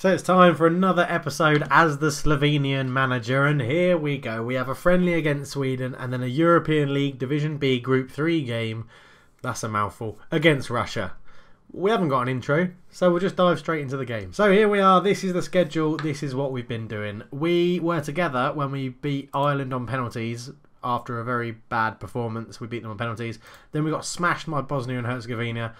So it's time for another episode as the Slovenian manager, and here we go. We have a friendly against Sweden and then a European League Division B Group 3 game, that's a mouthful, against Russia. We haven't got an intro, so we'll just dive straight into the game. So here we are, this is the schedule, this is what we've been doing. We were together when we beat Ireland on penalties after a very bad performance. We beat them on penalties. Then we got smashed by Bosnia and Herzegovina.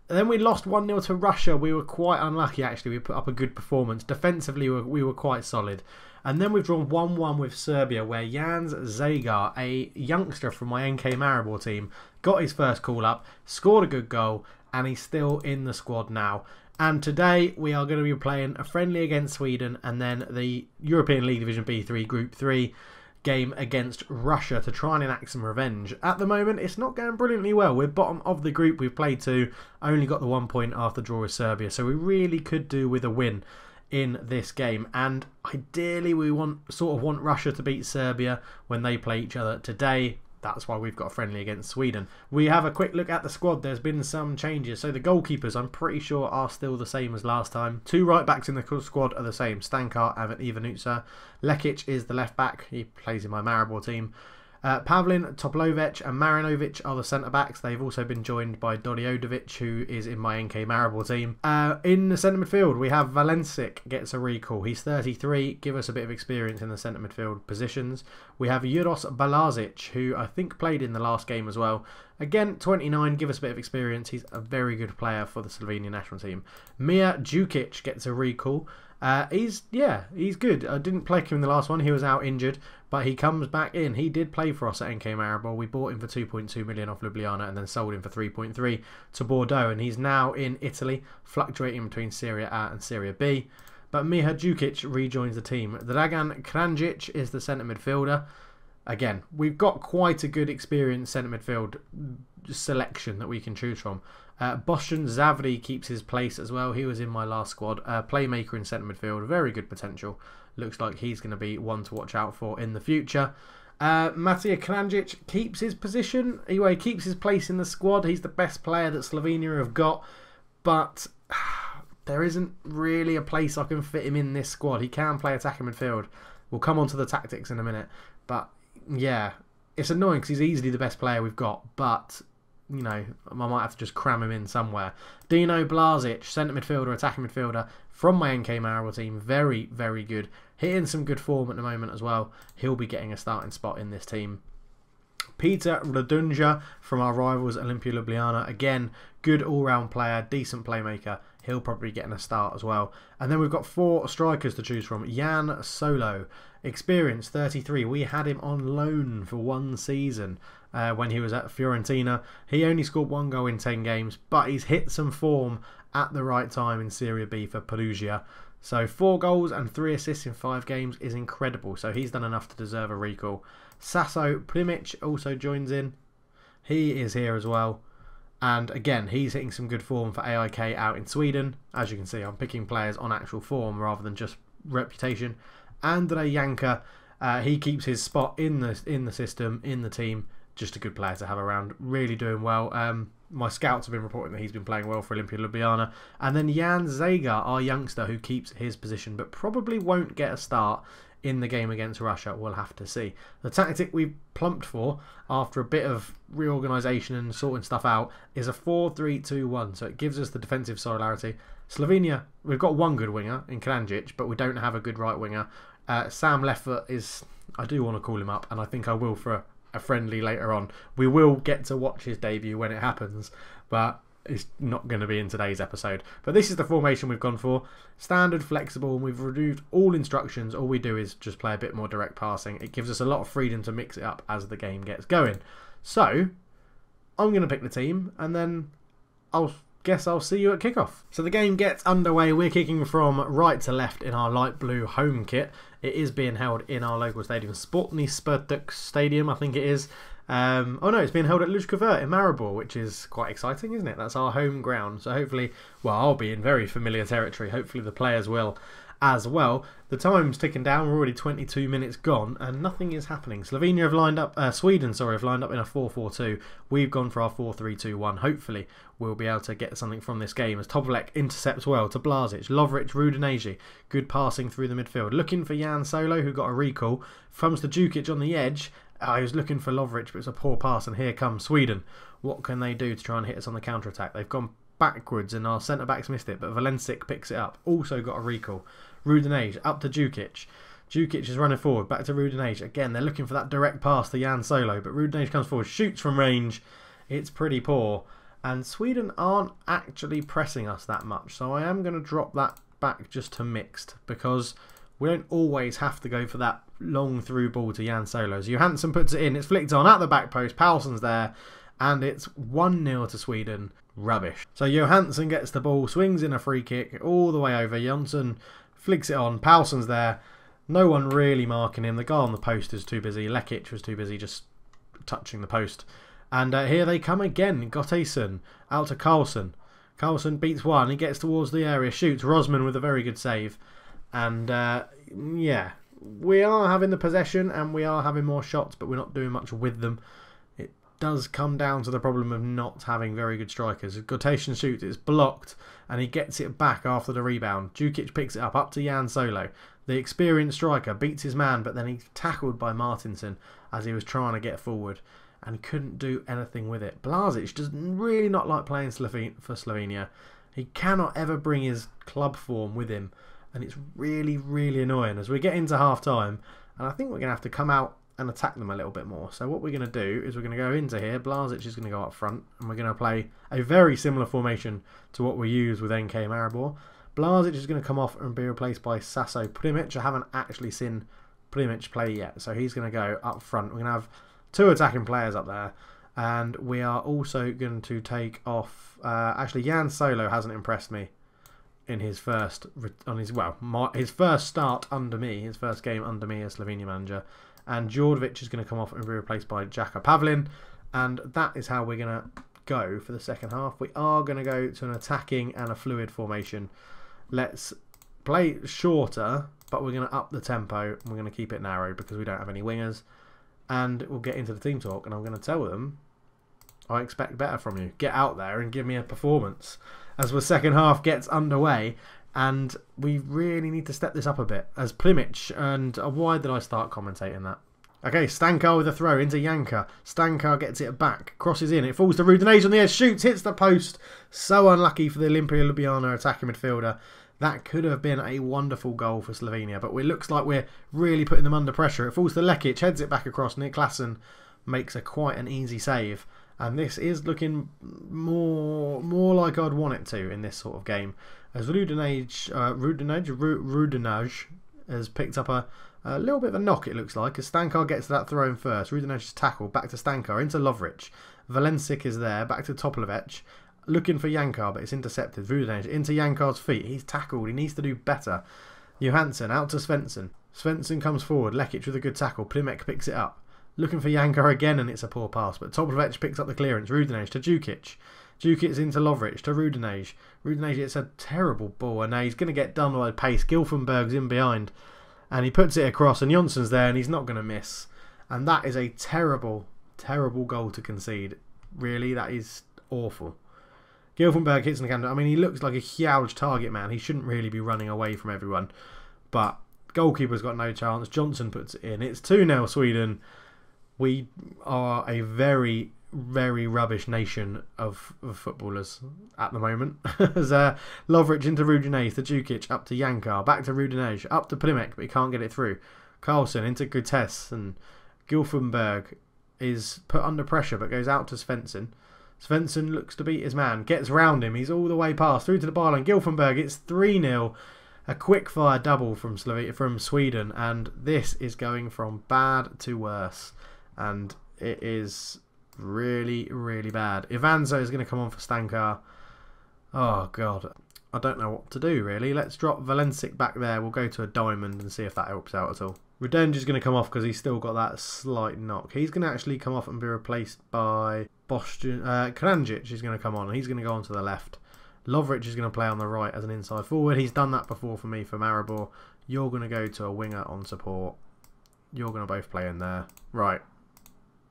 Then we lost 1-0 to Russia. We were quite unlucky, actually. We put up a good performance. Defensively, we were quite solid. And then we've drawn 1-1 with Serbia, where Jans Zagar, a youngster from my NK Maribor team, got his first call-up, scored a good goal, and he's still in the squad now. And today, we are going to be playing a friendly against Sweden, and then the European League Division B3 Group 3 game against Russia to try and enact some revenge. At the moment, it's not going brilliantly well. We're bottom of the group. We've played two, only got the 1 point after draw with Serbia, so we really could do with a win in this game. And ideally, we want Russia to beat Serbia when they play each other today. That's why we've got a friendly against Sweden. We have a quick look at the squad. There's been some changes. So the goalkeepers, I'm pretty sure, are still the same as last time. Two right backs in the squad are the same. Stankar and Ivanuca. Lekic is the left back. He plays in my Maribor team. Pavlin, Toplovec and Marinovic are the centre-backs. They've also been joined by Doriodovic, who is in my NK Maribor team. In the centre midfield, we have Valencic gets a recall. He's 33, give us a bit of experience in the centre midfield positions. We have Juros Balazic, who I think played in the last game as well. Again, 29, give us a bit of experience. He's a very good player for the Slovenian national team. Mia Djukic gets a recall. He's good. I didn't play him in the last one. He was out injured, but he comes back in. He did play for us at NK Maribor. We bought him for 2.2 million off Ljubljana and then sold him for 3.3 to Bordeaux, and he's now in Italy, fluctuating between Serie A and Serie B. But Miha Djukic rejoins the team. Dragan Kranjic is the centre midfielder. Again, we've got quite a good experienced centre midfield selection that we can choose from. Boshan Zavri keeps his place as well. He was in my last squad. Playmaker in centre midfield. Very good potential. Looks like he's going to be one to watch out for in the future. Matija Kranjic keeps his position. Anyway, he keeps his place in the squad. He's the best player that Slovenia have got. But there isn't really a place I can fit him in this squad. He can play attacking midfield. We'll come on to the tactics in a minute. But yeah, it's annoying because he's easily the best player we've got. But you know, I might have to just cram him in somewhere. Dino Blazic, centre midfielder, attacking midfielder from my NK Maribor team. Very, very good. Hitting some good form at the moment as well. He'll be getting a starting spot in this team. Peter Radunja from our rivals Olimpia Ljubljana. Again, good all-round player, decent playmaker. He'll probably get a start as well. And then we've got four strikers to choose from. Jan Solo, experience 33. We had him on loan for 1 season when he was at Fiorentina. He only scored 1 goal in 10 games, but he's hit some form at the right time in Serie B for Perugia. So 4 goals and 3 assists in 5 games is incredible. So he's done enough to deserve a recall. Saso Primic also joins in. He is here as well. And again, he's hitting some good form for AIK out in Sweden. As you can see, I'm picking players on actual form rather than just reputation. Andrej Janka, he keeps his spot in the system, in the team. Just a good player to have around. Really doing well. My scouts have been reporting that he's been playing well for Olimpia Ljubljana. And then Jan Zagar, our youngster, who keeps his position, but probably won't get a start in the game against Russia. We'll have to see. The tactic we've plumped for, after a bit of reorganisation and sorting stuff out, is a 4-3-2-1. So it gives us the defensive solidarity. Slovenia, we've got one good winger in Kranjic, but we don't have a good right winger. Sam Leffert is, I do want to call him up, and I think I will for a friendly later on. We will get to watch his debut when it happens, but it's not going to be in today's episode. But this is the formation we've gone for. Standard, flexible, and we've removed all instructions. All we do is just play a bit more direct passing. It gives us a lot of freedom to mix it up as the game gets going. So, I'm going to pick the team, and then I'll see you at kickoff. So the game gets underway. We're kicking from right to left in our light blue home kit. It is being held in our local stadium, Sportny Spurtuk Stadium, I think it is. Oh no, it's being held at Lužkovo in Maribor, which is quite exciting, isn't it? That's our home ground. So hopefully, well, I'll be in very familiar territory. Hopefully the players will as well. The time's ticking down. We're already 22 minutes gone and nothing is happening. Slovenia have lined up, Sweden, sorry, have lined up in a 4-4-2. We've gone for our 4-3-2-1. Hopefully we'll be able to get something from this game as Toplek intercepts well to Blazic, Lovric, Rudineji. Good passing through the midfield. Looking for Jan Solo, who got a recall. Comes to Djukic on the edge. He was looking for Lovric, but it's a poor pass, and here comes Sweden. What can they do to try and hit us on the counter-attack? They've gone backwards and our centre-backs missed it, but Valencic picks it up. Also got a recall. Rudineji up to Djukic. Djukic is running forward, back to Rudineji. Again, they're looking for that direct pass to Jan Solo, but Rudineji comes forward, shoots from range. It's pretty poor. And Sweden aren't actually pressing us that much, so I am going to drop that back just to mixed, because we don't always have to go for that long through ball to Jan Solo. As Johansson puts it in, it's flicked on at the back post, Paulsen's there, and it's 1-0 to Sweden. Rubbish. So Johansson gets the ball, swings in a free kick all the way over. Johnson flicks it on, Paulsen's there. No one really marking him. The guy on the post is too busy. Lekic was too busy just touching the post. And here they come again. Gottesson out to Carlson. Carlson beats one. He gets towards the area, shoots. Rosman with a very good save. And yeah, we are having the possession and we are having more shots, but we're not doing much with them. It does come down to the problem of not having very good strikers. Gottesson shoots, it's blocked, and he gets it back after the rebound. Djukic picks it up to Jan Solo. The experienced striker beats his man, but then he's tackled by Martinson as he was trying to get forward and couldn't do anything with it. Blazic does really not like playing for Slovenia. He cannot ever bring his club form with him, and it's really, really annoying as we get into half-time, and I think we're going to have to come out and attack them a little bit more. So what we're going to do is we're going to go into here. Blazic is going to go up front, and we're going to play a very similar formation to what we use with NK Maribor. Blazic is going to come off and be replaced by Saso Primic. I haven't actually seen Primic play yet, so he's going to go up front. We're going to have 2 attacking players up there, and we are also going to take off... actually, Jan Solo hasn't impressed me in his first... his first start under me, his first game under me as Slovenia manager. And Djordjevic is going to come off and be replaced by Jaka Pavlin. And that is how we're going to go for the second half. We are going to go to an attacking and a fluid formation. Let's play shorter, but we're going to up the tempo. And we're going to keep it narrow because we don't have any wingers. And we'll get into the team talk. And I'm going to tell them, I expect better from you. Get out there and give me a performance. As the second half gets underway. And we really need to step this up a bit. As Primic, and why did I start commentating that? Okay, Stankar with a throw into Janka. Stankar gets it back, crosses in. It falls to Rudineji on the edge, shoots, hits the post. So unlucky for the Olimpia Ljubljana attacking midfielder. That could have been a wonderful goal for Slovenia, but it looks like we're really putting them under pressure. It falls to Lekic, heads it back across. Niklasen makes quite an easy save. And this is looking more like I'd want it to in this sort of game. As Rudineji has picked up a little bit of a knock, it looks like, as Stankar gets that throw in first. Rudineji's tackle, back to Stankar, into Lovric. Valencic is there, back to Toplevec. Looking for Jankar, but it's intercepted. Rudineji into Jankar's feet. He's tackled, he needs to do better. Johansson out to Svensson. Svensson comes forward, Lekic with a good tackle. Plimek picks it up. Looking for Jankar again, and it's a poor pass, but Toplevec picks up the clearance. Rudineji to Djukic. Djukic's into Lovric to Rudineji. Rudineji, it's a terrible ball, and now he's going to get done by pace. Gilfenberg's in behind, and he puts it across, and Jonsson's there, and he's not going to miss. And that is a terrible, terrible goal to concede. Really, that is awful. Gilfenberg hits in the counter. I mean, he looks like a huge target man. He shouldn't really be running away from everyone. But goalkeeper's got no chance. Johnson puts it in. It's 2-0 Sweden. We are a very, very rubbish nation of footballers at the moment. As Lovric into Rudineji, to Djukic, up to Jankar, back to Rudineji, up to Plimek, but he can't get it through. Carlson into Gutes, and Gilfenberg is put under pressure but goes out to Svensson. Svensson looks to beat his man, gets round him, he's all the way past, through to the byline. Gilfenberg, it's 3-0. A quick fire double from Sweden, and this is going from bad to worse. And it is really, really bad. Ivanzo is going to come on for Stankar. Oh, God. I don't know what to do, really. Let's drop Valencic back there. We'll go to a diamond and see if that helps out at all. Rudenj is going to come off because he's still got that slight knock. He's going to actually come off and be replaced by Kranjic is going to come on. He's going to go on to the left. Lovric is going to play on the right as an inside forward. He's done that before for me for Maribor. You're going to go to a winger on support. You're going to both play in there. Right.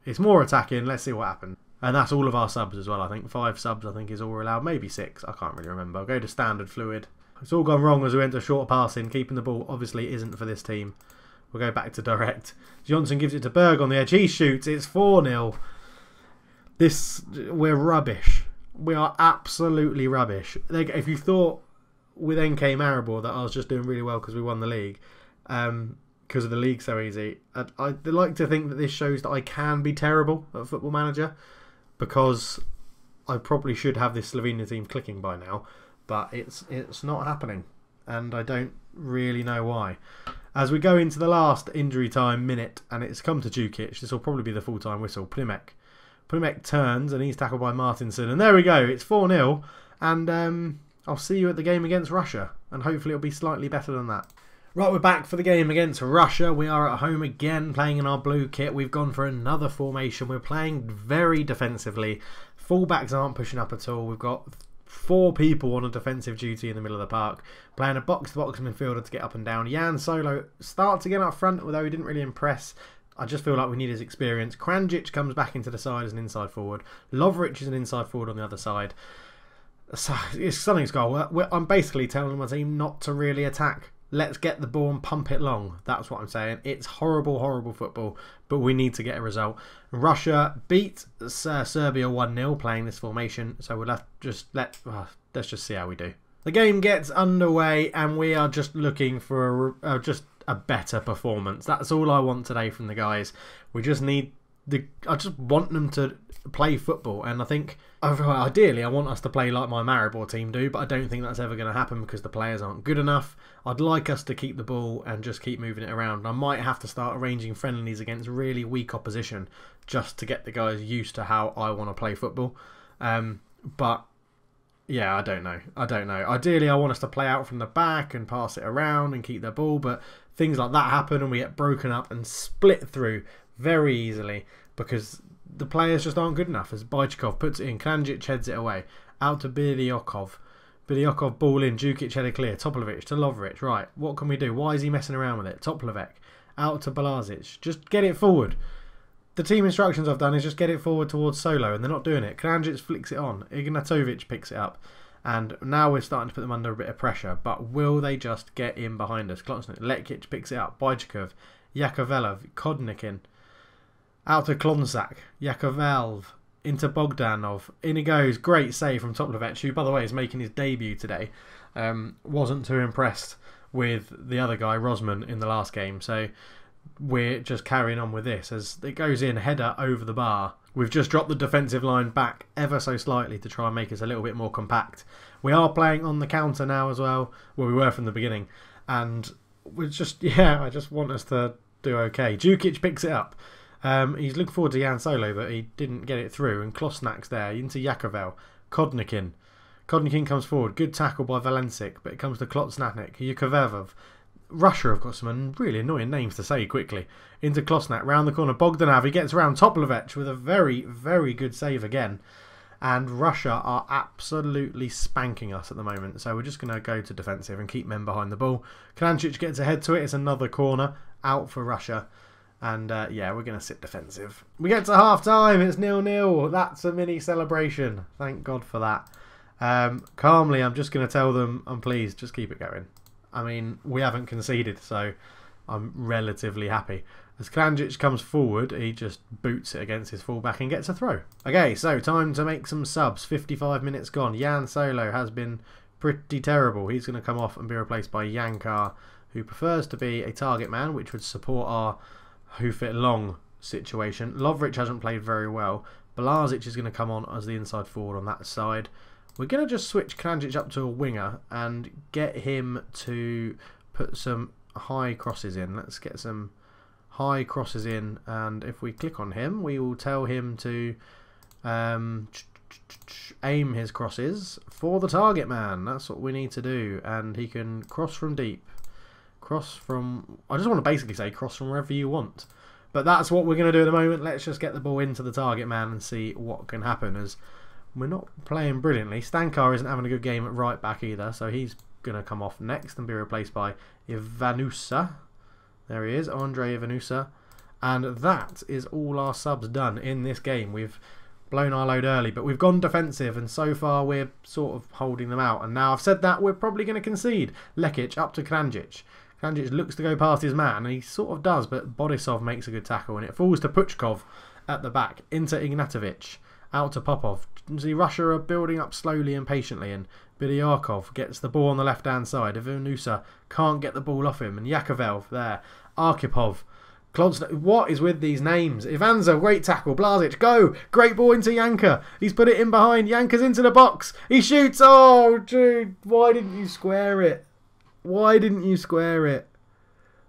It's more attacking. Let's see what happens. And that's all of our subs as well, I think. 5 subs, I think, is all we're allowed. Maybe 6. I can't really remember. I'll go to standard fluid. It's all gone wrong as we went to short passing. Keeping the ball obviously isn't for this team. We'll go back to direct. Johnson gives it to Berg on the edge. He shoots. It's 4-0. We're rubbish. We are absolutely rubbish. If you thought with NK Maribor that I was just doing really well because we won the league, because of the league so easy, I like to think that this shows that I can be terrible at Football Manager, because I probably should have this Slovenia team clicking by now, but it's not happening, and I don't really know why. As we go into the last injury time minute, and it's come to Jukic, this will probably be the full-time whistle. Plimek turns, and he's tackled by Martinson. And there we go. It's 4-0. And I'll see you at the game against Russia. And hopefully it'll be slightly better than that. Right, we're back for the game against Russia. We are at home again, playing in our blue kit. We've gone for another formation. We're playing very defensively. Fullbacks aren't pushing up at all. We've got 4 people on a defensive duty in the middle of the park, playing a box-to-box midfielder to get up and down. Jan Solo starts again up front, although he didn't really impress. I just feel like we need his experience. Kranjic comes back into the side as an inside forward. Lovric is an inside forward on the other side. So it's something's gone. I'm basically telling my team not to really attack. Let's get the ball and pump it long. That's what I'm saying. It's horrible, horrible football, but we need to get a result. Russia beat Serbia 1-0 playing this formation, so we'll have let's just see how we do. The game gets underway, and we are just looking for a better performance. That's all I want today from the guys. We just need I just want them to play football, and I think ideally I want us to play like my Maribor team do, but I don't think that's ever going to happen because the players aren't good enough. I'd like us to keep the ball and just keep moving it around. I might have to start arranging friendlies against really weak opposition just to get the guys used to how I want to play football. But yeah, I don't know. Ideally, I want us to play out from the back and pass it around and keep the ball, but things like that happen and we get broken up and split through very easily because the players just aren't good enough. As Bajkov puts it in, Kranjic heads it away. Out to Bilyokov. Bilyokov ball in, Jukic headed clear. Toplivic to Lovric. Right, what can we do? Why is he messing around with it? Toplivic. Out to Balazic. Just get it forward. The team instructions I've done is just get it forward towards Solo, and they're not doing it. Kranjic flicks it on. Ignatovic picks it up. And now we're starting to put them under a bit of pressure. But will they just get in behind us? Letkic picks it up. Bajkov. Yakovelov. Kodnikin. Out to Klonsak. Yakovelov. Into Bogdanov. In he goes. Great save from Toplivic, who, by the way, is making his debut today. Wasn't too impressed with the other guy, Rosman, in the last game. So we're just carrying on with this as it goes in, header over the bar. We've just dropped the defensive line back ever so slightly to try and make us a little bit more compact. We are playing on the counter now as well. Well, we were from the beginning. And we're just, I just want us to do okay. Jukic picks it up. He's looking forward to Jan Solo, but he didn't get it through. And Klosnak's there into Yakovel. Kodnikin. Kodnikin comes forward. Good tackle by Valencic, but it comes to Klosnak. Yakovelov. Russia have got some really annoying names to say quickly. Into Klosnak, round the corner. Bogdanov, he gets around Toplivic with a very, very good save again. And Russia are absolutely spanking us at the moment. So we're just going to go to defensive and keep men behind the ball. Kranjic gets ahead to it. It's another corner out for Russia. And yeah, we're going to sit defensive. We get to half time. It's 0-0. That's a mini celebration. Thank God for that. Calmly, I'm just going to tell them, I'm pleased, just keep it going. I mean, we haven't conceded, so I'm relatively happy. As Kranjic comes forward, he just boots it against his fullback and gets a throw. Okay, so time to make some subs. 55 minutes gone. Jan Solo has been pretty terrible. He's going to come off and be replaced by Yankar, who prefers to be a target man, which would support our hoof it long situation. Lovric hasn't played very well. Balazic is going to come on as the inside forward on that side. We're going to just switch Kranjic up to a winger and get him to put some high crosses in. Let's get some high crosses in, and if we click on him, we will tell him to aim his crosses for the target man. That's what we need to do, and he can cross from deep. Cross from... I just want to basically say cross from wherever you want. But that's what we're going to do at the moment. Let's just get the ball into the target man and see what can happen, as we're not playing brilliantly. Stankar isn't having a good game at right back either, so he's going to come off next and be replaced by Ivanusa. There he is, Andre Ivanusa. And that is all our subs done in this game. We've blown our load early, but we've gone defensive, and so far we're sort of holding them out. And now I've said that, we're probably going to concede. Lekic up to Kranjic. Kranjic looks to go past his man, and he sort of does, but Borisov makes a good tackle, and it falls to Puchkov at the back, into Ignatovic, out to Popov. See, Russia are building up slowly and patiently, and Bidyarkov gets the ball on the left-hand side. Ivanusa can't get the ball off him, and Yakovev there. Arkhipov. What is with these names? Ivanza, great tackle. Blazic, go! Great ball into Yanka. He's put it in behind. Yanka's into the box. He shoots. Oh, dude. Why didn't you square it? Why didn't you square it?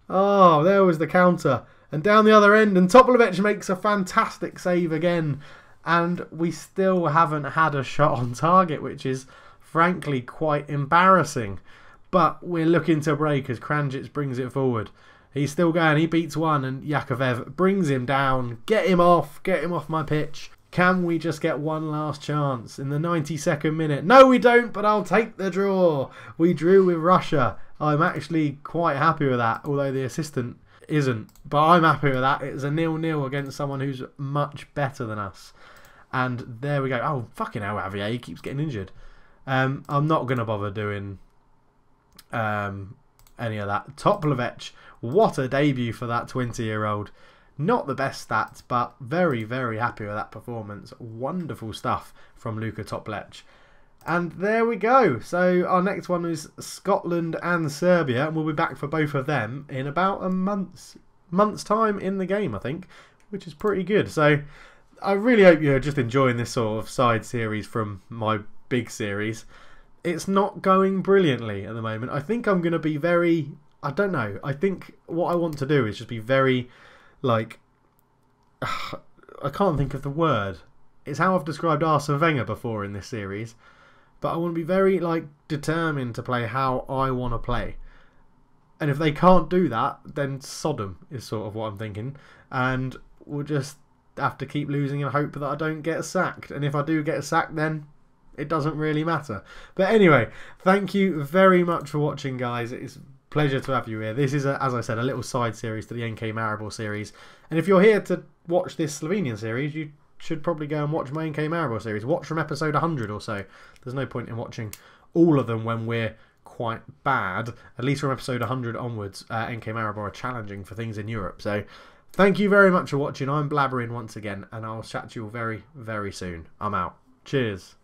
Oh, there was the counter. And down the other end. And Topolovich makes a fantastic save again. And we still haven't had a shot on target, which is frankly quite embarrassing. But we're looking to break as Kranjic brings it forward. He's still going. He beats one, and Yakovev brings him down. Get him off my pitch. Can we just get one last chance in the 92nd minute? No, we don't, but I'll take the draw. We drew with Russia. I'm actually quite happy with that, although the assistant isn't. But I'm happy with that. It's a 0-0 against someone who's much better than us. And there we go. Oh, fucking hell, Javier. He keeps getting injured. I'm not going to bother doing any of that. Topolovich. What a debut for that 20-year-old. Not the best stats, but very, very happy with that performance. Wonderful stuff from Luka Toplec. And there we go. So our next one is Scotland and Serbia. And we'll be back for both of them in about a month's time in the game, I think. Which is pretty good. So I really hope you're just enjoying this sort of side series from my big series. It's not going brilliantly at the moment. I think I'm going to be very... I don't know. I think what I want to do is just be very, like, I can't think of the word. It's how I've described Arsene Wenger before in this series. But I want to be very, like, determined to play how I want to play. And if they can't do that, then Sodom is sort of what I'm thinking. And we'll just have to keep losing and hope that I don't get sacked. And if I do get sacked, then it doesn't really matter. But anyway, thank you very much for watching, guys. It's pleasure to have you here. This is, as I said, a little side series to the NK Maribor series. And if you're here to watch this Slovenian series, you should probably go and watch my NK Maribor series. Watch from episode 100 or so. There's no point in watching all of them when we're quite bad. At least from episode 100 onwards, NK Maribor are challenging for things in Europe. So thank you very much for watching. I'm blabbering once again, and I'll chat to you all very, very soon. I'm out. Cheers.